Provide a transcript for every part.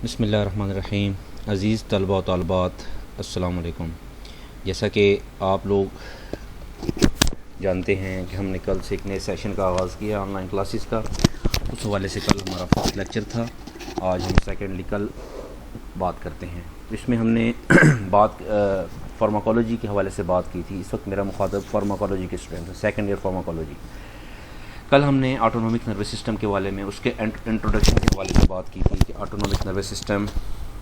बिस्मिल्लाहिर्रहमानिर्रहीम। अज़ीज़ तलबा व तालिबात, अस्सलाम वालेकुम। जैसा कि आप लोग जानते हैं कि हमने कल से एक नए सेशन का आगाज़ किया ऑनलाइन क्लासेस का। उस हवाले से कल हमारा फर्स्ट लेक्चर था। आज हम सेकेंडली कल बात करते हैं। तो इसमें हमने बात फार्माकोलॉजी के हवाले से बात की थी। इस वक्त मेरा मुखातब फार्माकोलॉजी के स्टूडेंट है, सेकेंड ईयर फार्माकोलॉजी। कल हमने ऑटोनॉमिक नर्वस सिस्टम के बारे में, उसके इंट्रोडक्शन के हवाले से बात की थी कि ऑटोनॉमिक नर्वस सिस्टम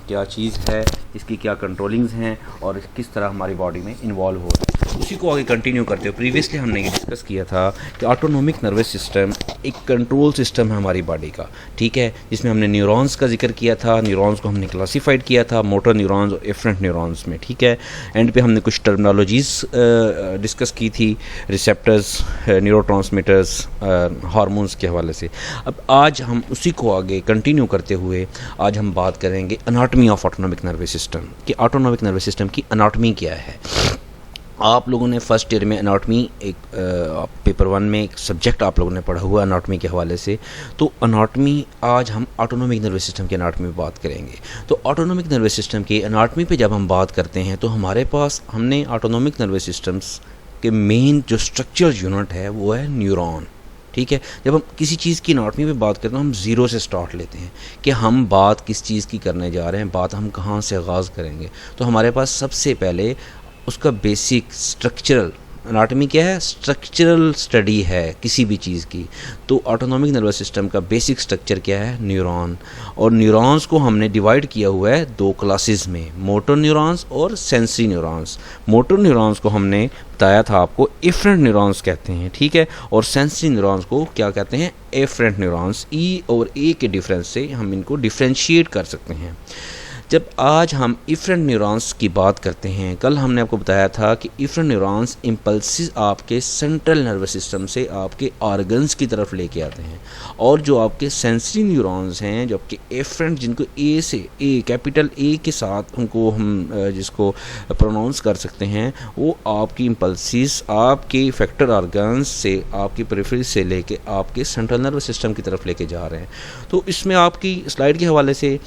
क्या चीज़ है, इसकी क्या कंट्रोलिंग्स हैं और किस तरह हमारी बॉडी में इन्वॉल्व हो रहा है। उसी को आगे कंटिन्यू करते हुए प्रीवियसली हमने ये डिस्कस किया था कि ऑटोनॉमिक नर्वस सिस्टम एक कंट्रोल सिस्टम है हमारी बॉडी का, ठीक है, जिसमें हमने न्यूरॉन्स का जिक्र किया था। न्यूरॉन्स को हमने क्लासीफाइड किया था मोटर न्यूरॉन्स और एफरेंट न्यूरॉन्स में, ठीक है। एंड पे हमने कुछ टर्मिनोलॉजीज़ डिस्कस की थी, रिसेप्टर्स, न्यूरोट्रांसमीटर्स, हार्मोन्स के हवाले से। अब आज हम उसी को आगे कंटिन्यू करते हुए आज हम बात करेंगे anatomy of autonomic nervous system कि ऑटोनॉमिक नर्वस सिस्टम की अनाटमी क्या है। आप लोगों ने फर्स्ट ईयर में अनाटमी एक पेपर 1 में एक सब्जेक्ट आप लोगों ने पढ़ा हुआ अनाटमी के हवाले से। तो अनाटमी आज हम ऑटोनॉमिक नर्वस सिस्टम की अनाटमी में बात करेंगे। तो ऑटोनॉमिक नर्वस सिस्टम की अनाटमी पे जब हम बात करते हैं तो हमारे पास हमने ऑटोनॉमिक नर्वस सिस्टम्स के मेन जो स्ट्रक्चरल यूनिट है वो है न्यूरॉन, ठीक है। जब हम किसी चीज़ की अनाटमी पे बात करते हैं हम ज़ीरो से स्टार्ट लेते हैं कि हम बात किस चीज़ की करने जा रहे हैं, बात हम कहाँ से आगाज़ करेंगे। तो हमारे पास सबसे पहले उसका बेसिक स्ट्रक्चरल अनाटमी क्या है, स्ट्रक्चरल स्टडी है किसी भी चीज़ की। तो ऑटोनॉमिक नर्वस सिस्टम का बेसिक स्ट्रक्चर क्या है, न्यूरॉन। और न्यूरॉन्स को हमने डिवाइड किया हुआ है दो क्लासेस में, मोटर न्यूरॉन्स और सेंसरी न्यूरॉन्स। मोटर न्यूरॉन्स को हमने बताया था आपको एफरेंट न्यूरॉन्स कहते हैं, ठीक है। और सेंसरी न्यूरॉन्स को क्या कहते हैं, एफरेंट न्यूरॉन्स। ई और ए के डिफरेंस से हम इनको डिफ्रेंशिएट कर सकते हैं। जब आज हम इफरेंट न्यूरॉन्स की बात करते हैं, कल हमने आपको बताया था कि इफरेंट न्यूरॉन्स इम्पल्सिस आपके सेंट्रल नर्वस सिस्टम से आपके ऑर्गन्स की तरफ लेके आते हैं। और जो आपके सेंसरी न्यूरॉन्स हैं, जो आपके एफरेंट, जिनको ए से ए कैपिटल ए के साथ उनको हम जिसको प्रोनाउंस कर सकते हैं, वो आपकी इम्पल्सिस आपके इफेक्टर ऑर्गन्स से, आपकी पेरिफेरी से लेके आपके सेंट्रल नर्वस सिस्टम की तरफ लेके जा रहे हैं। तो इसमें आपकी स्लाइड के हवाले से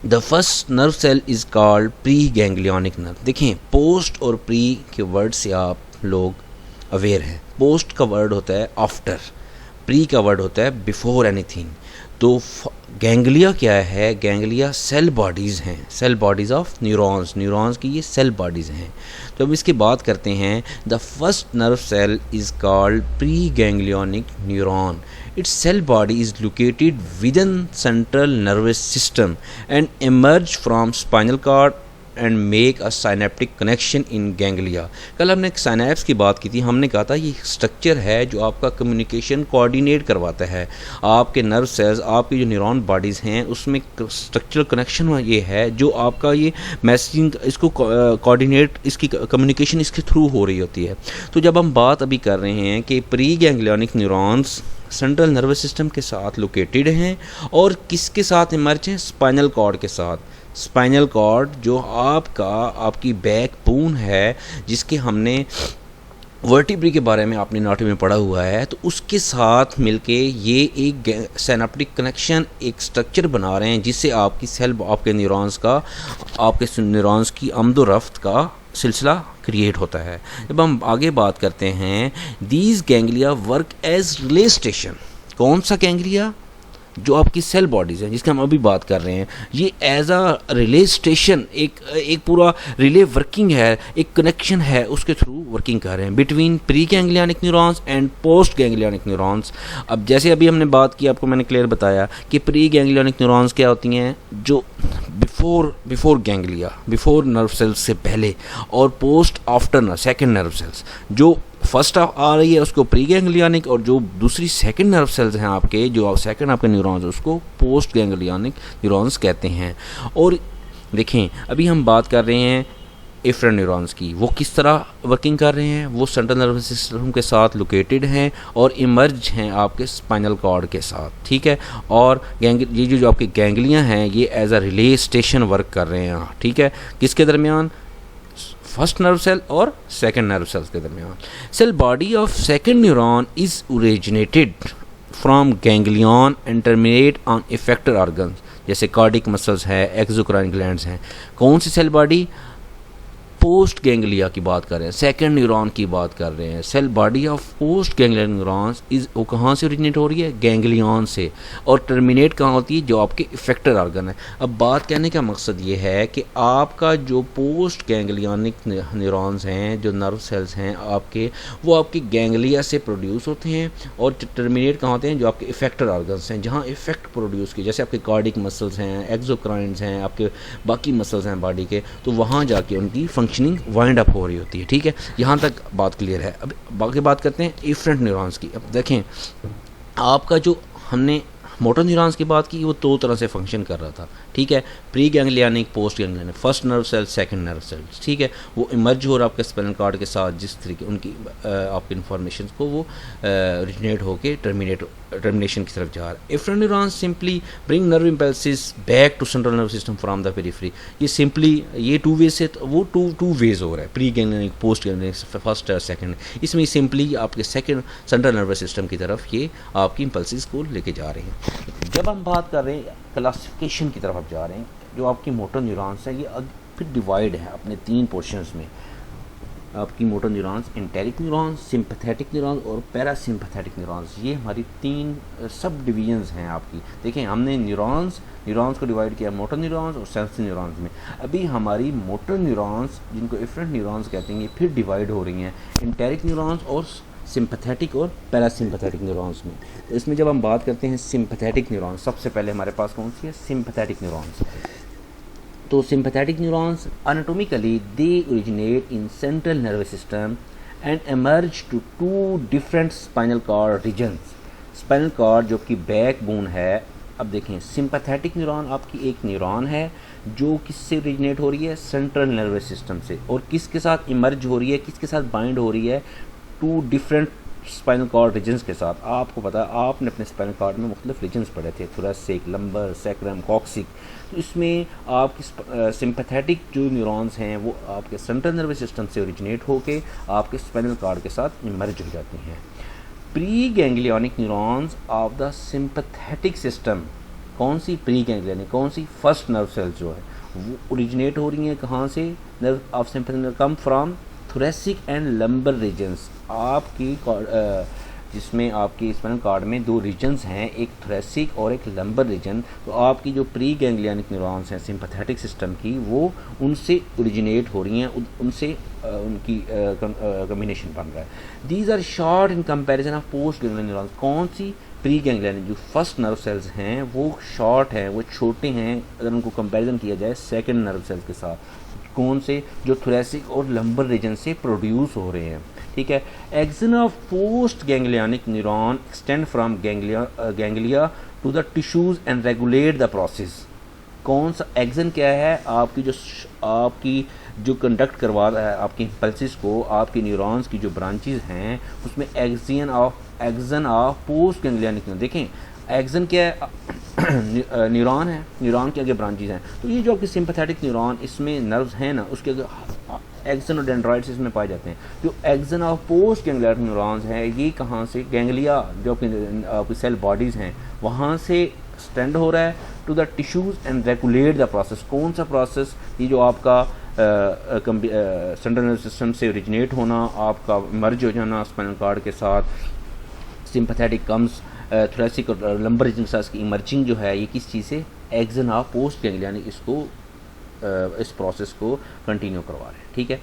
the first nerve cell is called pre ganglionic nerve. देखें, पोस्ट और प्री के वर्ड से आप लोग अवेयर हैं। पोस्ट का वर्ड होता है आफ्टर, प्री का वर्ड होता है बिफोर एनीथिंग। तो गैंग्लिया क्या है, गैंग्लिया सेल बॉडीज़ हैं, cell bodies of neurons. Neurons की ये सेल बॉडीज़ हैं। तो अब इसकी बात करते हैं। The first nerve cell is called pre ganglionic neuron. Its cell body is located within central nervous system and emerge from spinal cord and make a synaptic connection in ganglia। कल हमने synapse की बात की थी। हमने कहा था ये स्ट्रक्चर है जो आपका कम्युनिकेशन कोऑर्डिनेट करवाता है। आपके नर्व सेल्स, आपकी जो न्यूरॉन बॉडीज़ हैं, उसमें स्ट्रक्चरल कनेक्शन ये है जो आपका ये मैसेजिंग, इसको कोऑर्डिनेट, इसकी कम्युनिकेशन इसके थ्रू हो रही होती है। तो जब हम बात अभी कर रहे हैं कि pre ganglionic neurons central nervous system के साथ लोकेटेड हैं और किसके साथ इमर्ज हैं, स्पाइनल कॉर्ड के साथ। स्पाइनल कॉर्ड जो आपकी बैक बोन है, जिसके हमने वर्टिब्री के बारे में आपने एनाटॉमी में पढ़ा हुआ है, तो उसके साथ मिलके ये एक सिनेप्टिक कनेक्शन, एक स्ट्रक्चर बना रहे हैं जिससे आपकी सेल, आपके न्यूरॉन्स की आमदोरफ्त का सिलसिला क्रिएट होता है। जब हम आगे बात करते हैं, these ganglia work as relay station. कौन सा गैंग्लिया, जो आपकी सेल बॉडीज़ हैं जिसकी हम अभी बात कर रहे हैं, ये एज अ रिले स्टेशन, एक पूरा रिले वर्किंग है, एक कनेक्शन है, उसके थ्रू वर्किंग कर रहे हैं between pre ganglionic neurons and post ganglionic neurons. अब जैसे अभी हमने बात की, आपको मैंने क्लियर बताया कि प्री गैंग्लियनिक न्यूरॉन्स क्या होती हैं, जो before ganglia, before nerve cells से पहले, और post after second nerve cells. जो फर्स्ट आ रही है उसको प्री गैंग्लियनिक, और जो दूसरी सेकंड नर्व सेल्स हैं आपके, जो सेकंड आपके न्यूरॉन्स, उसको पोस्ट गैंग्लियनिक न्यूरॉन्स कहते हैं। और देखें, अभी हम बात कर रहे हैं एफरेंट न्यूरॉन्स की। वो किस तरह वर्किंग कर रहे हैं, वो सेंट्रल नर्वस सिस्टम के साथ लोकेटेड हैं और इमर्ज हैं आपके स्पाइनल कॉर्ड के साथ, ठीक है। और ये जो आपके गैंग्लिया हैं, ये as a relay station work कर रहे हैं, ठीक है। किसके दरमियान, फर्स्ट नर्व सेल और सेकंड नर्व सेल्स के दरमियान। Cell body of second neuron is originated from ganglion and terminate on effector organs. जैसे कार्डिक मसल्स है, एक्सोक्राइन ग्लैंड्स हैं। कौन सी सेल बॉडी? पोस्ट गैंग्लिया की बात कर रहे हैं, सेकंड न्यूरॉन की बात कर रहे हैं। Cell body of post ganglion neurons is वो कहाँ से ओरिजिनेट हो रही है? गैंग्लियन से। और टर्मिनेट कहाँ होती है? जो आपके इफेक्टर ऑर्गन है। अब बात कहने का मकसद ये है कि आपका जो पोस्ट गैंग्लियनिक न्यूरॉन्स हैं, जो नर्व सेल्स हैं आपके, वो आपके गैंग्लिया से प्रोड्यूस होते हैं। और टर्मिनेट कहाँ होते हैं? जो आपके इफेक्टर ऑर्गन्स हैं, जहाँ इफेक्ट प्रोड्यूस की, जैसे आपके कार्डिक मसल्स हैं, एक्सोक्राइन्स हैं, आपके बाकी मसल्स हैं बॉडी के, तो वहाँ जाके उनकी फंक्शनिंग वाइंड अप हो रही होती है। ठीक है, यहाँ तक बात क्लियर है। अब बाकी बात करते हैं इफरेंट न्यूरॉन्स की। अब देखें, आपका जो हमने मोटर न्यूरॉन्स की बात की, वो दो तरह से फंक्शन कर रहा था। ठीक है, pre ganglionic, post ganglionic, first nerve cell, second nerve cells. ठीक है, वो इमर्ज हो रहा है आपके स्पाइनल कॉर्ड के साथ, जिस तरीके उनकी आपकी इन्फॉर्मेशन को वो ओरिजिनेट होके टर्मिनेशन की तरफ जा रहा है। Efferent neurons simply bring nerve impulses back to central nerve system from the periphery. ये सिंपली ये टू वे से वो टू वेज हो रहा है, pre ganglionic, post ganglionic, first और सेकंड। इसमें सिंपली आपके सेकंड सेंट्रल नर्वस सिस्टम की तरफ ये आपकी इम्पल्सिस को लेके जा रहे हैं। जब हम बात कर रहे हैं क्लासिफिकेशन की तरफ आप जा रहे हैं, जो आपकी मोटर न्यूरॉन्स हैं ये फिर डिवाइड है अपने 3 पोर्शंस में। आपकी motor neurons, enteric neurons, sympathetic neurons और पैरासिम्पैथेटिक न्यूरॉन्स, ये हमारी 3 सब डिवीजन्स हैं आपकी। देखिए, हमने न्यूरॉन्स को डिवाइड किया मोटर न्यूरॉन्स और सेंसरी न्यूरॉन्स में। अभी हमारी मोटर न्यूरॉन्स, जिनको इफरेंट न्यूरॉन्स कहते हैं, ये फिर डिवाइड हो रही हैं एंटेरिक न्यूरॉन्स और सिंपैथेटिक और पैरासिम्पैथेटिक न्यूरॉन्स में। तो इसमें जब हम बात करते हैं सिंपैथेटिक न्यूरॉन्स, सबसे पहले हमारे पास कौन सी है? Sympathetic neurons. तो sympathetic neurons anatomically they originate in central nervous system and emerge to 2 different spinal cord regions. Spinal cord जो कि बैकबोन है। अब देखें, सिंपैथेटिक न्यूरॉन आपकी एक न्यूरॉन है जो किससे ओरिजिनेट हो रही है? सेंट्रल नर्वस सिस्टम से। और किसके साथ इमर्ज हो रही है, किसके साथ बाइंड हो रही है? 2 डिफरेंट स्पाइनल कॉर्ड रीजन्स के साथ। आपको पता है, आपने अपने स्पाइनल कॉर्ड में मुख्तलिफ रीजन्स पढ़े थे, थोरैसिक, लंबर, सैक्रम, कॉक्सिक। तो इसमें आपकी सिंपैथेटिक जो न्यूरॉन्स हैं वो आपके सेंट्रल नर्वस सिस्टम से ओरिजिनेट होके आपके स्पाइनल कॉर्ड के साथ इमर्ज हो जाती हैं। Pre ganglionic neurons of the sympathetic system, कौन सी प्री गैंग्लियनिक, कौन सी? फर्स्ट नर्व सेल्स जो है वो ओरिजिनेट हो रही हैं कहाँ से? Nerve of sympathetic come from thoracic and lumbar regions. आपकी जिसमें आपकी स्पाइनल कॉर्ड में 2 रीजन्स हैं, एक थोरैसिक और एक लंबर रीजन। तो आपकी जो प्री गैंग्लियनिक न्यूरॉन्स हैं सिंपैथेटिक सिस्टम की, वो उनसे ओरिजिनेट हो रही हैं, उनसे उनकी कम्बिनेशन बन रहा है। These are short in comparison of post ganglion neurons. कौन सी? प्री गैंग्लियनिक जो फर्स्ट नर्व सेल्स हैं वो शॉर्ट हैं, वो छोटे हैं अगर उनको कंपैरिजन किया जाए सेकंड नर्व सेल्स के साथ। कौन से? जो थोरैसिक और लंबर रीजन से प्रोड्यूस हो रहे हैं। ठीक है, axon of post ganglionic neuron extend from ganglia to the tissues and regulate the process. कौन सा एक्सन क्या है? आपकी जो कंडक्ट करवा रहा है आपकी इम्पल्सिस को, आपकी न्यूरॉन्स की जो ब्रांचेस हैं उसमें एक्सन ऑफ पोस्ट गैंग्लियनिक। देखें, एक्सन क्या है? न्यूरॉन है, न्यूरॉन के आगे ब्रांचेस हैं। तो ये जो आपकी सिंपैथेटिक न्यूरॉन, इसमें नर्व्स हैं ना, उसके आगे एक्सन और डेंड्राइट्स इसमें पाए जाते हैं। जो action of post ganglionic neurons हैं, ये कहाँ से? गैंग्लिया जो आपकी सेल बॉडीज़ हैं वहाँ से स्टैंड हो रहा है to the tissues and regulate the process. कौन सा प्रोसेस? ये जो आपका सेंट्रल नर्वस सिस्टम से ओरिजिनेट होना, आपका मर्ज हो जाना स्पाइनल कॉर्ड के साथ, सिंपैथेटिक कम्स थोरैसिक और लंबर रीजन के साथ की इमर्जिंग जो है, ये किस चीज़ से? एक्सन ऑफ पोस्ट गैंग्लियनिक इसको इस प्रोसेस को कंटिन्यू करवा रहे हैं। ठीक है,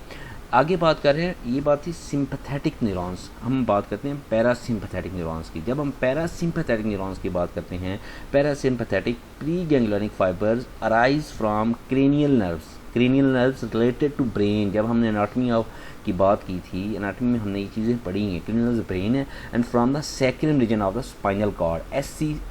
आगे बात कर रहे हैं, ये बात थी सिंपैथेटिक न्यूरॉन्स। हम बात करते हैं पैरासिम्पैथेटिक न्यूरॉन्स की। जब हम पैरासिम्पैथेटिक न्यूरॉन्स की बात करते हैं, parasympathetic pre ganglionic fibres arise from cranial nerves related to brain. जब हमने एनाटॉमी की बात की थी, एनाटॉमी में हमने ये चीज़ें पढ़ी हैं। क्रेनियल ब्रेन है and from the second region of the spinal cord.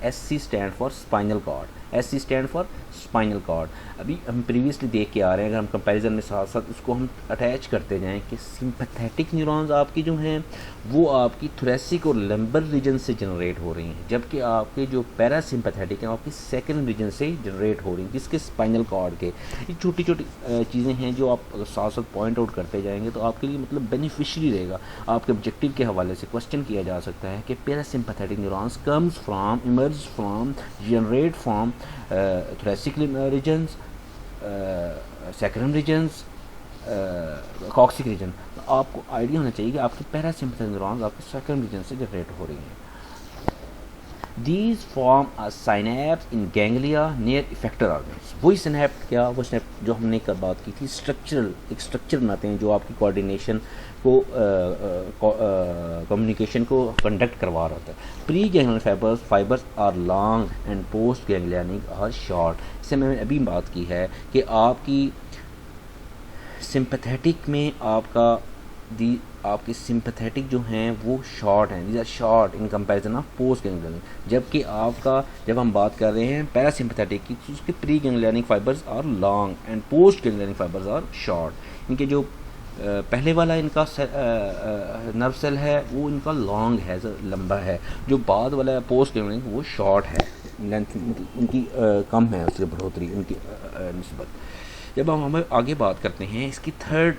SC stand for spinal cord, SC stand for spinal cord. अभी हम प्रीवियसली देख के आ रहे हैं, अगर हम कंपैरिजन में साथ साथ उसको हम अटैच करते जाएं कि सिंपैथेटिक न्यूरॉन्स आपकी जो हैं वो आपकी थोरैसिक और लंबर रीजन से जनरेट हो रही हैं, जबकि आपके जो पैरासिम्पैथेटिक हैं आपकी सेकंड रीजन से जनरेट हो रही हैं, किसके? स्पाइनल कॉर्ड के। ये छोटी छोटी चीज़ें हैं जो आप अगर साथ साथ पॉइंट आउट करते जाएंगे तो आपके आपके लिए मतलब बेनिफिशियरी रहेगा। आपके ऑब्जेक्टिव के हवाले से क्वेश्चन किया जा सकता है कि parasympathetic neurons comes from emerge from generate from thoracic regions, sacrum regions, coccyx region. आपको आइडिया होना चाहिए कि आपके पैरासिम्पैथेटिक न्यूरॉन्स आपके सैक्रम रीजन से जनरेट हो रही हैं। These form a synapse in ganglia near effector organs। वही सिनेप्ट क्या, वो सिनेप्ट जो हमने कल बात की थी, एक स्ट्रक्चर बनाते हैं जो आपकी कोऑर्डिनेशन को कम्युनिकेशन को कंडक्ट करवा रहा होता है। Pre ganglion fibres are long and post ganglionic are short. इससे मैंने अभी बात की है कि आपकी सिंपैथेटिक में आपके सिंपैथेटिक जो हैं वो शॉर्ट हैं, these are short in comparison of post ganglionic. जबकि जब हम बात कर रहे हैं पैरासिम्पैथेटिक की, तो उसके pre ganglionic fibres are long and post ganglionic fibres are short. इनके जो पहले वाला इनका नर्व सेल है वो इनका लॉन्ग है, लंबा है। जो बाद वाला पोस्ट गैंग्लियनिक वो शॉर्ट है, लेंथ इनकी कम है, उससे बढ़ोतरी इनकी निस्बत। जब हम आगे बात करते हैं इसकी थर्ड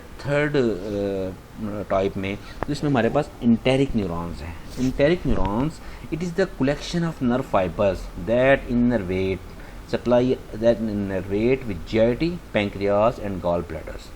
टाइप में, तो इसमें हमारे पास इंटेरिक न्यूरॉन्स हैं। Enteric neurons, it is the collection of nerve fibres that innervate with GIT, pancreas and gall bladders.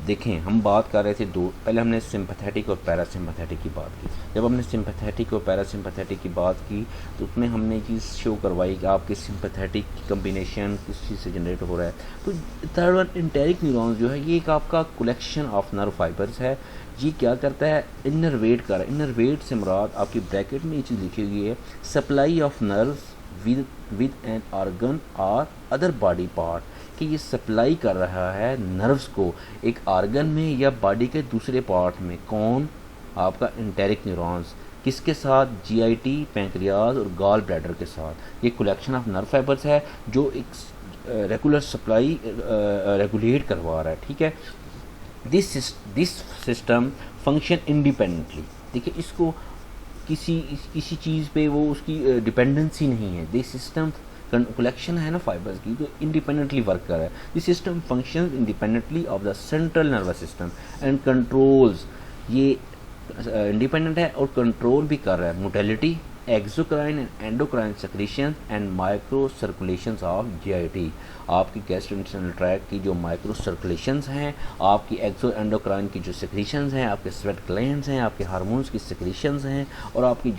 देखें, हम बात कर रहे थे पहले हमने सिंपैथेटिक और पैरासिम्पैथेटिक की बात की। जब हमने सिंपैथेटिक और पैरासिम्पैथेटिक की बात की तो उसमें हमने चीज़ शो करवाई कि आपके सिंपैथेटिक की कम्बिनेशन किस चीज़ से जनरेट हो रहा है। तो थर्ड वन इंटेरिक न्यूरॉन्स जो है ये एक आपका कलेक्शन ऑफ नर्व फाइबर्स है। ये क्या करता है, इनर्वेट कर रहा है। इनर्वेट से मुराद आपकी ब्रैकेट में ये चीज़ लिखी हुई है, supply of nerves with an organ और अदर बॉडी पार्ट, कि ये सप्लाई कर रहा है नर्व्स को एक आर्गन में या बॉडी के दूसरे पार्ट में। कौन? आपका इंटेरिक न्यूरॉन्स। किसके साथ? GIT, पैंक्रियाज और गॉल ब्लैडर के साथ। ये कलेक्शन ऑफ नर्व फाइबर्स है जो एक रेगुलर सप्लाई रेगुलेट करवा रहा है, ठीक है। This system function independently. देखिए, इसको किसी चीज़ पे वो उसकी डिपेंडेंसी नहीं है। दिस सिस्टम कलेक्शन है ना फाइबर्स की, तो इंडिपेंडेंटली वर्क कर रहा है। This system functions independently of the central nervous system and controls. ये इंडिपेंडेंट है और कंट्रोल भी कर रहा है motility, exocrine and endocrine secretion and micro circulations of GIT। आपकी गैस्ट्रोइंटेस्टाइनल ट्रैक्ट की जो माइक्रो सर्कुलेशंस हैं, आपकी एक्सो एंडोक्राइन की जो सेक्रेशंस हैं, आपके स्वेट ग्लैंड्स हैं, आपके हार्मोन्स की सेक्रेशंस हैं, और आपकी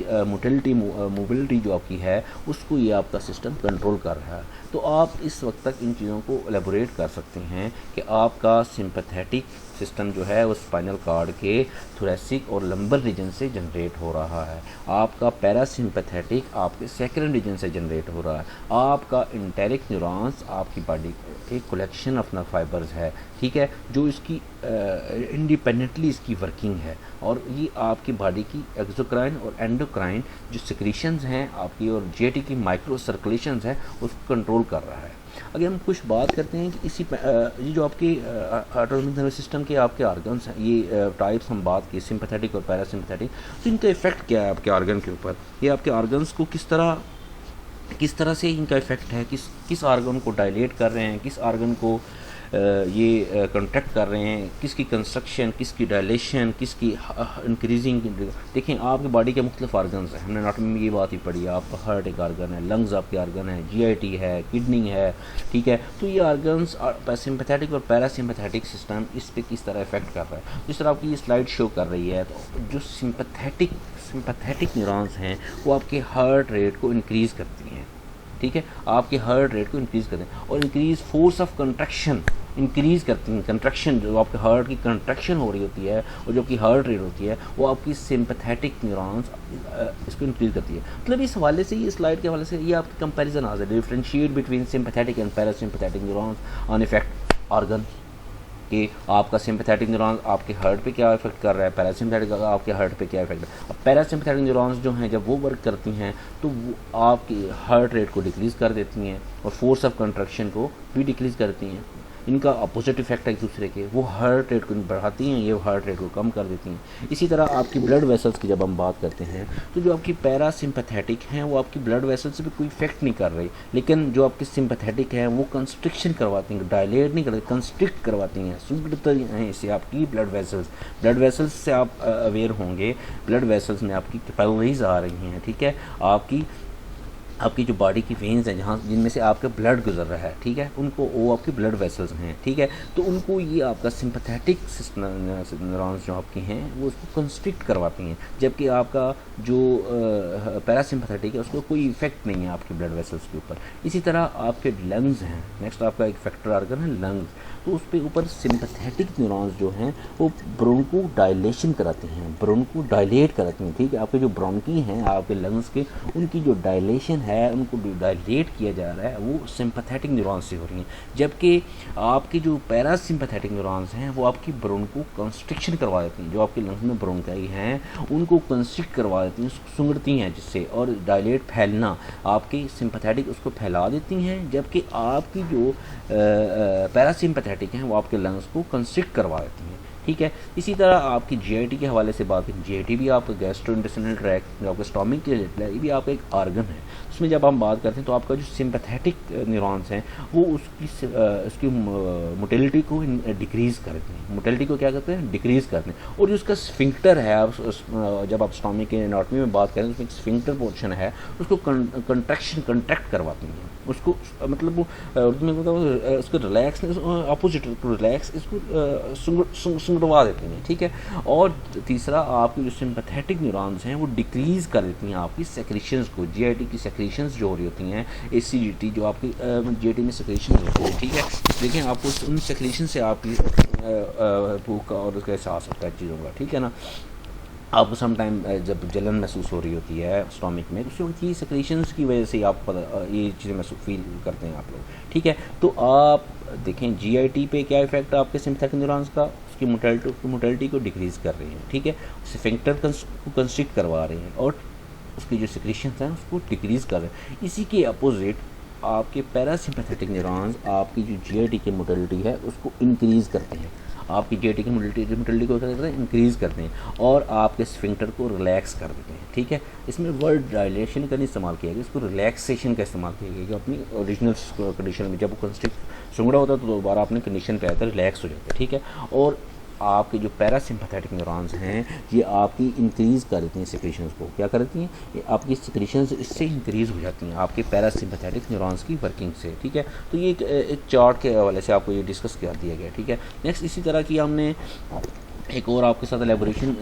मोबिलिटी जो आपकी है उसको ये आपका सिस्टम कंट्रोल कर रहा है। तो आप इस वक्त तक इन चीज़ों को एलेबोरेट कर सकते हैं कि आपका सिंपैथेटिक सिस्टम जो है वो स्पाइनल कॉर्ड के थोरैसिक और लंबर रीजन से जनरेट हो रहा है। आपका पैरासिम्पैथेटिक आपके सैक्रम रीजन से जनरेट हो रहा है। आपका इंटेरिक न्यूरॉन्स आपकी बॉडी का एक कलेक्शन ऑफ नर्व फाइबर्स है, ठीक है, जो इसकी इंडिपेंडेंटली इसकी वर्किंग है, और ये आपकी बॉडी की एक्सोक्राइन और एंडोक्राइन जो सिक्रीशंस हैं आपकी और GIT की माइक्रो सर्कुलेशंस हैं उसको कंट्रोल कर रहा है। अगर हम कुछ बात करते हैं कि ये जो आपके ऑटोनॉमिक नर्वस सिस्टम के आपके ऑर्गन्स हैं, ये टाइप्स हम बात की सिंपैथेटिक और पैरासिम्पैथेटिक, तो इनका इफ़ेक्ट क्या है आपके ऑर्गन के ऊपर? ये आपके ऑर्गन्स को किस तरह से इनका इफ़ेक्ट है, किस ऑर्गन को डायलेट कर रहे हैं, किस ऑर्गन को ये कंट्रैक्ट कर रहे हैं, किसकी कंस्ट्रक्शन, किसकी डायलेशन, किसकी इंक्रीजिंग। देखें, आपकी बॉडी के मुख्तलिफ ऑर्गन्स हैं, हमने एनाटॉमी में ये बात ही पढ़ी है। आपका हार्ट एक ऑर्गन है, लंग्स आपके ऑर्गन है, GIT है, किडनी है, ठीक है। तो ये ऑर्गन्स सिंपैथेटिक और पैरासिम्पैथेटिक सिस्टम इस पर किस तरह इफेक्ट कर रहा है। जिस तरह आपकी ये स्लाइड शो कर रही है, तो जो सिंपैथेटिक न्यूरॉन्स हैं वो आपके हार्ट रेट को इंक्रीज़ करती हैं, ठीक है, आपके हार्ट रेट को इंक्रीज़ करते हैं, और increase force of contraction increase करती हैं। कंट्रैक्शन जो आपके हार्ट की कंट्रैक्शन हो रही होती है और जो आपकी हार्ट रेट होती है वो आपकी सिंपैथेटिक न्यूरॉन्स इसको इंक्रीज़ करती है। मतलब इस हवाले से, ये स्लाइड के हवाले से ये आपकी कंपैरिजन आ जाए, differentiate between sympathetic and parasympathetic neurons on effect organ कि आपका सिंपैथेटिक न्यूरॉन्स आपके हार्ट पे क्या इफेक्ट कर रहा है, पैरासिम्पैथेटिक आपके हार्ट पे क्या इफेक्ट है। अब पैरासिम्पैथेटिक न्यूरॉन्स जो हैं जब वो वर्क करती हैं तो वो आपकी हार्ट रेट को डिक्रीज़ कर देती हैं और फोर्स ऑफ कंट्रैक्शन को भी डिक्रीज़ करती हैं। इनका अपोजिट इफेक्ट है एक दूसरे के, वो हार्ट रेट को बढ़ाती हैं, ये हार्ट रेट को कम कर देती हैं। इसी तरह आपकी ब्लड वेसल्स की जब हम बात करते हैं तो जो आपकी पैरासिम्पैथेटिक हैं वो आपकी ब्लड वेसल्स पे कोई इफेक्ट नहीं कर रही, लेकिन जो आपकी सिंपैथेटिक हैं वो कंस्ट्रिक्शन करवाती हैं, डायलेट नहीं करती, कंस्ट्रिक्ट करवाती हैं, सुंगड़ते हैं इससे आपकी ब्लड वेसल्स से आप अवेयर होंगे। ब्लड वेसल्स में आपकी कैपिलरीज आ रही हैं, ठीक है, आपकी जो बॉडी की वेन्स हैं जहाँ जिनमें से आपका ब्लड गुजर रहा है, ठीक है, उनको वो आपके ब्लड वेसल्स हैं, ठीक है, तो उनको ये आपका सिंपैथेटिक न्यूरॉन्स जो आपकी हैं वो उसको कंस्ट्रिक्ट करवाती हैं, जबकि आपका जो पैरासिम्पैथेटिक है उसको कोई इफेक्ट नहीं है आपके ब्लड वेसल्स के ऊपर। इसी तरह आपके लंग्स हैं, नेक्स्ट आपका एक फैक्टर आर्गन है लंग्स, तो उस पर ऊपर सिंपैथेटिक न्यूरॉन्स जो हैं वो ब्रोंको डायलेशन कराते हैं, ब्रोंको डायलेट कराती हैं, ठीक है, आपके जो ब्रोंकी हैं आपके लंग्स के, उनकी जो डायलेशन है उनको डायलेट किया जा रहा है वो सिंपैथेटिक न्यूरॉन्स से हो रही हैं, जबकि आपकी जो पैरासिम्पैथेटिक न्यूरॉन्स हैं वो आपकी ब्रोंको कंस्ट्रिक्शन करवा देती हैं, जो आपके लंग्स में ब्रोंकाई हैं उनको कंस्ट्रिक्ट करवा देती हैं, सुंगड़ती हैं जिससे, और डायलेट फैलना आपकी सिंपैथेटिक उसको फैला देती हैं, जबकि आपकी जो पैरासिम्पैथेटिक हैं वो आपके लंग्स को कंस्ट्रिक्ट करवा देती हैं, ठीक है। इसी तरह आपकी जीआईटी के हवाले से बात करें, जीआईटी भी आपका गैस्ट्रोइंटेस्टाइनल ट्रैक्ट जो आपका स्टोमिक के ये भी आपका एक आर्गन है, उसमें जब हम बात करते हैं तो आपका जो सिंपैथेटिक न्यूरॉन्स हैं वो उसकी मोटिलिटी को डिक्रीज़ करते हैं, मोटिलिटी को क्या करते हैं, डिक्रीज़ करते हैं, और जो उसका स्फिंक्टर है जब आप स्टोमिक के एनाटॉमी में बात करें तो उसमें एक स्फिंक्टर पोर्शन है उसको कंट्रैक्ट करवाती हैं, उसको मतलब वो उसको रिलैक्स अपोजिट रिलैक्स इसको सुंगड़वा देती हैं, ठीक है। और तीसरा आपकी जो सिंपैथेटिक न्यूरॉन्स हैं वो डिक्रीज़ कर देती हैं आपकी सेक्रेशंस को, जीआईटी की सेक्रेशंस जो हो रही होती हैं, एसिडिटी जो आपकी जीआईटी में सेक्रेशंस होती है, ठीक है, देखें आपको उन सेक्रेशन से आपकी भूख का और उसका एहसास होता है चीज़ों का, ठीक है ना। आपको सम टाइम जब जलन महसूस हो रही होती है स्टोमिक में, तो उसकी सेक्रेशंस की वजह से आप ये चीज़ें महसूस फील करते हैं आप लोग, ठीक है। तो आप देखें जीआईटी पे क्या इफेक्ट है आपके सिंपैथेटिक न्यूरॉन्स का, उसकी मोटिलिटी को डिक्रीज़ कर रही हैं, ठीक है, स्फिंक्टर को कंस्ट्रिक्ट करवा रहे हैं, और उसकी जो सेक्रेशंस हैं उसको डिक्रीज़ कर रहे हैं। इसी के अपोजिट आपके पैरासिम्पैथेटिक न्यूरॉन्स आपकी जो जीआईटी की मोटिलिटी है उसको इंक्रीज़ करते हैं, आपकी जीआईटी की मोटिलिटी को क्या करते हैं, इंक्रीज़ करते हैं, और आपके स्फिंक्टर को रिलैक्स कर देते हैं, ठीक है। इसमें वर्ड डायलेशन का नहीं इस्तेमाल किया गया, इसको रिलैक्सेशन का इस्तेमाल किया गया, कि अपनी ओरिजिनल कंडीशन में जब वो कंस्ट्रिक्ट सुंगड़ा होता है तो दोबारा अपने कंडीशन पे आता है, रिलैक्स हो जाता है, ठीक है। और आपके जो पैरासिम्पैथेटिक न्यूरॉन्स हैं ये आपकी इंक्रीज़ कर देती हैं सेक्रेशंस को, क्या करती हैं, ये आपकी सेक्रेशंस इससे इंक्रीज़ हो जाती हैं आपके पैरासिम्पैथेटिक न्यूरॉन्स की वर्किंग से, ठीक है। तो ये एक चार्ट के हवाले से आपको ये डिस्कस कर दिया गया, ठीक है। नेक्स्ट इसी तरह की हमने एक और आपके साथ एलेबोरेशन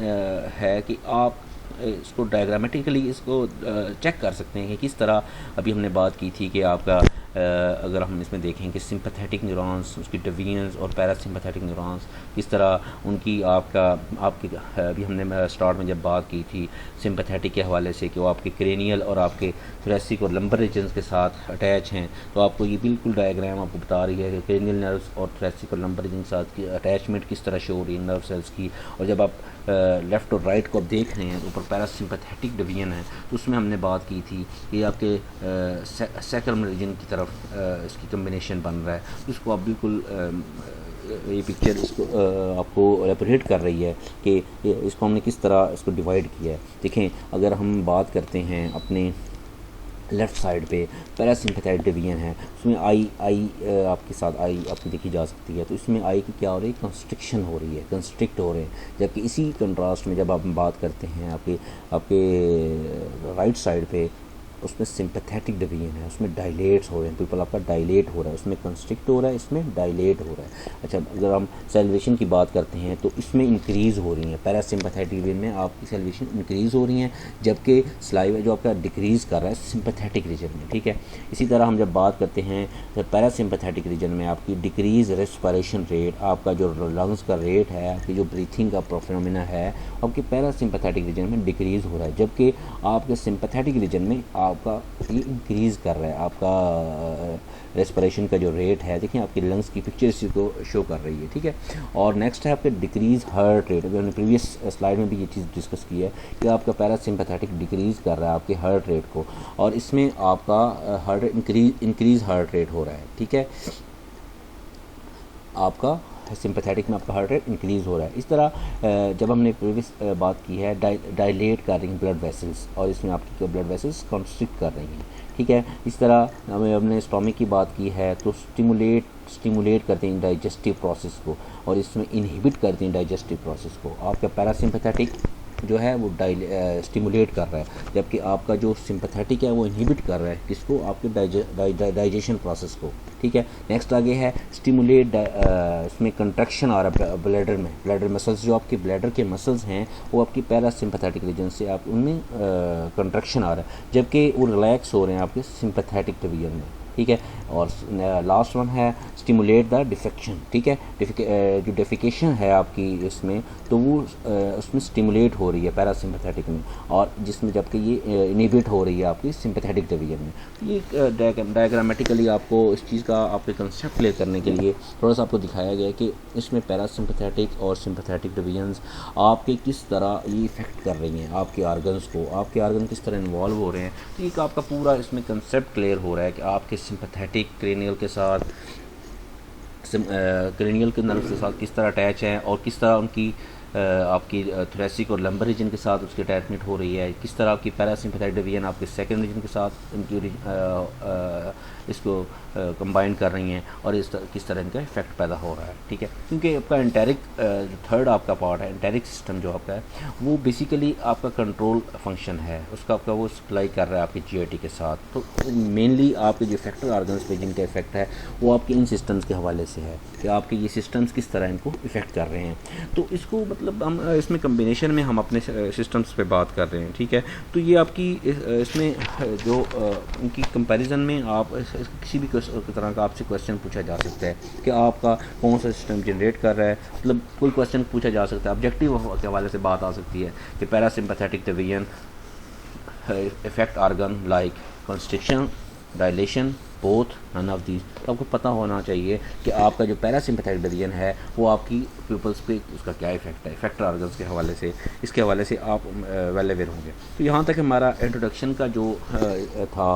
है कि आप इसको डायग्रामेटिकली इसको चेक कर सकते हैं कि किस तरह, अभी हमने बात की थी कि आपका अगर हम इसमें देखें कि सिंपैथेटिक न्यूरॉन्स, उसकी डिवीजन्स और पैरासिम्पैथेटिक न्यूरॉन्स किस तरह उनकी आपके अभी हमने स्टार्ट में जब बात की थी सिंपैथेटिक के हवाले से कि वो आपके क्रेनियल और आपके थोरेसिक और लंबर रीजन्स के साथ अटैच हैं, तो आपको ये बिल्कुल डायग्राम आपको बता रही है कि क्रेनियल नर्व्स और थोरेसिक और लंबर रीजन के साथ की अटैचमेंट किस तरह शो हो रही है नर्व सेल्स की। और जब आप लेफ़्ट और राइट को आप देख रहे हैं, ऊपर पैरासिम्पैथेटिक डिवीजन है, तो उसमें हमने बात की थी कि आपके सैक्रम रीजन की तरफ इसकी कम्बिनेशन बन रहा है, इसको आप बिल्कुल ये पिक्चर इसको आपको एलेबोरेट कर रही है कि इसको हमने किस तरह इसको डिवाइड किया है। देखें अगर हम बात करते हैं अपने लेफ़्ट साइड पे पैरासिम्पैथेटिक डिवीजन है, उसमें आई आपके साथ आई आपकी देखी जा सकती है, तो इसमें आई की क्या हो रही है, कंस्ट्रिक्शन हो रही है, कंस्ट्रिक्ट हो रहे हैं, जबकि इसी कंट्रास्ट में जब आप बात करते हैं आपके राइट साइड पे उसमें सिंपैथेटिक डिवीजन है, उसमें डायलेट्स हो रहे हैं, पीपल आपका डायलेट हो रहा है, उसमें कंस्ट्रिक्ट हो रहा है, इसमें डायलेट हो रहा है। अच्छा अगर हम सेल्वेशन की बात करते हैं तो इसमें इंक्रीज़ हो रही है, पैरासिम्पैथेटिक डिवीजन में आपकी सेल्वेशन इंक्रीज़ हो रही हैं, जबकि स्लाइवा जो आपका डिक्रीज़ कर रहा है सिंपैथेटिक रीजन में, ठीक है। इसी तरह हम जब बात करते हैं तो पैरासिम्पैथेटिक रीजन में आपकी डिक्रीज़ रेस्पिरेशन रेट, आपका जो लंग्स का रेट है, आपकी जो ब्रीथिंग का फिनोमेना है, आपके पैरासिम्पैथेटिक रीजन में डिक्रीज़ हो रहा है, जबकि आपके सिंपैथेटिक रीजन में आपका ये इंक्रीज़ कर रहा है, आपका रेस्पिरेशन का जो रेट है, देखिए आपकी लंग्स की पिक्चर इसी को शो कर रही है, ठीक है। और नेक्स्ट है आपके डिक्रीज़ हार्ट रेट, अभी हमने प्रीवियस स्लाइड में भी ये चीज़ डिस्कस की है कि आपका पैरासिम्पैथेटिक डिक्रीज़ कर रहा है आपके हार्ट रेट को, और इसमें आपका हार्ट इंक्रीज़ हार्ट रेट हो रहा है, ठीक है। आपका सिंपैथेटिक में आपका हार्ट रेट इंक्रीज़ हो रहा है। इस तरह जब हमने प्रीवियस बात की है डायलेट कर रही हैं ब्लड वेसल्स और इसमें आपकी ब्लड वेसल्स कॉन्स्ट्रिक्ट कर रही हैं, ठीक है। इस तरह हमने स्टोमिक की बात की है तो स्टिमुलेट करते हैं डाइजेस्टिव प्रोसेस को और इसमें इनहिबिट करते हैं डाइजेस्टिव प्रोसेस को। आपका पैरासिम्पैथेटिक जो है वो स्टिमुलेट कर रहा है, जबकि आपका जो सिंपैथेटिक है वो इनहिबिट कर रहा है किसको, आपके डाइजेशन प्रोसेस को, ठीक है। नेक्स्ट आगे है स्टिमुलेट, इसमें कंट्रैक्शन आ रहा है ब्लैडर मसल्स, जो आपके ब्लैडर के मसल्स हैं वो आपकी पैरासिम्पैथेटिक रीजन से आप उनमें कंट्रैक्शन आ रहा है, जबकि वो रिलैक्स हो रहे हैं आपके सिंपैथेटिक डिवीजन में, ठीक है। और लास्ट वन है स्टिमुलेट द डिफेक्शन, ठीक है। जो डेफिकेशन है आपकी इसमें तो वो उसमें स्टिमुलेट हो रही है पैरासिम्पैथेटिक में, और जिसमें जबकि ये इनहिबिट हो रही है आपकी सिंपैथेटिक डिवीजन में। ये डायग्रामेटिकली आपको इस चीज़ का आपके कंसेप्ट क्लियर करने के लिए थोड़ा सा आपको दिखाया गया कि इसमें पैरासिम्पैथेटिक और सिंपैथेटिक डिवीजंस आपके किस तरह ये इफ़ेक्ट कर रही हैं आपके ऑर्गन्स को, आपके ऑर्गन किस तरह इन्वॉल्व हो रहे हैं। तो एक आपका पूरा इसमें कंसेप्ट क्लियर हो रहा है कि आपके सिंपैथेटिक क्रेनियल के साथ क्रेनियल के नर्व के साथ किस तरह अटैच हैं और किस तरह उनकी आपकी थोरेसिक और लंबर रीजन के साथ उसकी अटैचमेंट हो रही है, किस तरह आपकी पैरासिम्पैथेटिक डिवीजन आपके सेकंड रीजन के साथ इनकी इसको कंबाइन कर रही हैं और किस तरह इनका इफेक्ट पैदा हो रहा है, ठीक है। क्योंकि आपका एंटेरिक जो थर्ड आपका पार्ट है, एंटेरिक सिस्टम जो आपका है वो बेसिकली आपका कंट्रोल फंक्शन है, उसका आपका वो सप्लाई कर रहा है आपके जीआईटी के साथ। तो मेनली आपके जो इफेक्टर ऑर्गन्स पे जिनका इफेक्ट है वो आपके इन सिस्टम्स के हवाले से है कि आपके ये सिस्टम्स किस तरह इनको इफेक्ट कर रहे हैं। तो इसको मतलब हम इसमें कम्बिनेशन में हम अपने सिस्टम्स पे बात कर रहे हैं, ठीक है। तो ये आपकी इसमें जो उनकी कंपैरिजन में आप किसी भी तरह का आपसे क्वेश्चन पूछा जा सकता है कि आपका कौन सा सिस्टम जनरेट कर रहा है, मतलब कोई क्वेश्चन पूछा जा सकता है, ऑब्जेक्टिव के हवाले से बात आ सकती है कि parasympathetic division effect organ like constriction, dilation, both, none of these. तो आपको पता होना चाहिए कि आपका जो पैरासिम्पैथेटिक डिवीजन है वो आपकी पीपल्स पे उसका क्या इफेक्ट है, इफेक्टर ऑर्गन्स के हवाले से, इसके हवाले से आप वेल अवेयर होंगे। तो यहाँ तक हमारा इंट्रोडक्शन का जो था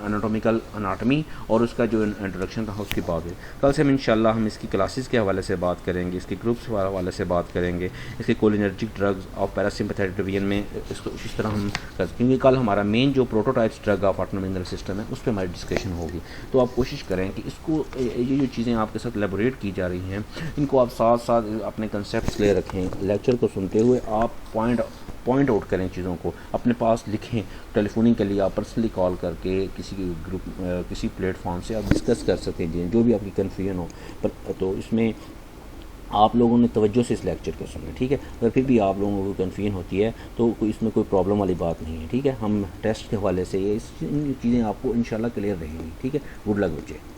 एनाटॉमी और उसका जो इंट्रोडक्शन था उसकी बात है। कल से हम इंशाल्लाह हम इसकी क्लासेस के हवाले से बात करेंगे, इसके ग्रुप्स के हवाले से बात करेंगे, इसके कोलिनर्जिक ड्रग्स और पैरासिम्पैथेटिक डिवीजन में इसको इस तरह हम क्योंकि कल हमारा मेन जो prototypes drug of autonomic nervous system है उस पर हमारी डिस्कशन होगी। तो आप कोशिश करें कि इसको ये जो चीज़ें आपके साथ एलेबोरेट की जा रही हैं इनको आप साथ साथ अपने कंसेप्ट ले रखें, लेक्चर को सुनते हुए आप पॉइंट आउट करें, चीज़ों को अपने पास लिखें। टेलीफोनिंग के लिए आप पर्सनली कॉल करके किसी ग्रुप किसी प्लेटफॉर्म से आप डिस्कस कर सकते हैं जो भी आपकी कन्फ्यूजन हो। पर तो इसमें आप लोगों ने तवज्जो से इस लेक्चर को सुना, ठीक है। अगर फिर भी आप लोगों को कन्फ्यूजन होती है तो इसमें कोई प्रॉब्लम वाली बात नहीं है, ठीक है। हम टेस्ट के हवाले से ये चीज़ें आपको इंशाल्लाह क्लियर रहेंगी, ठीक है। गुड लक बच्चे।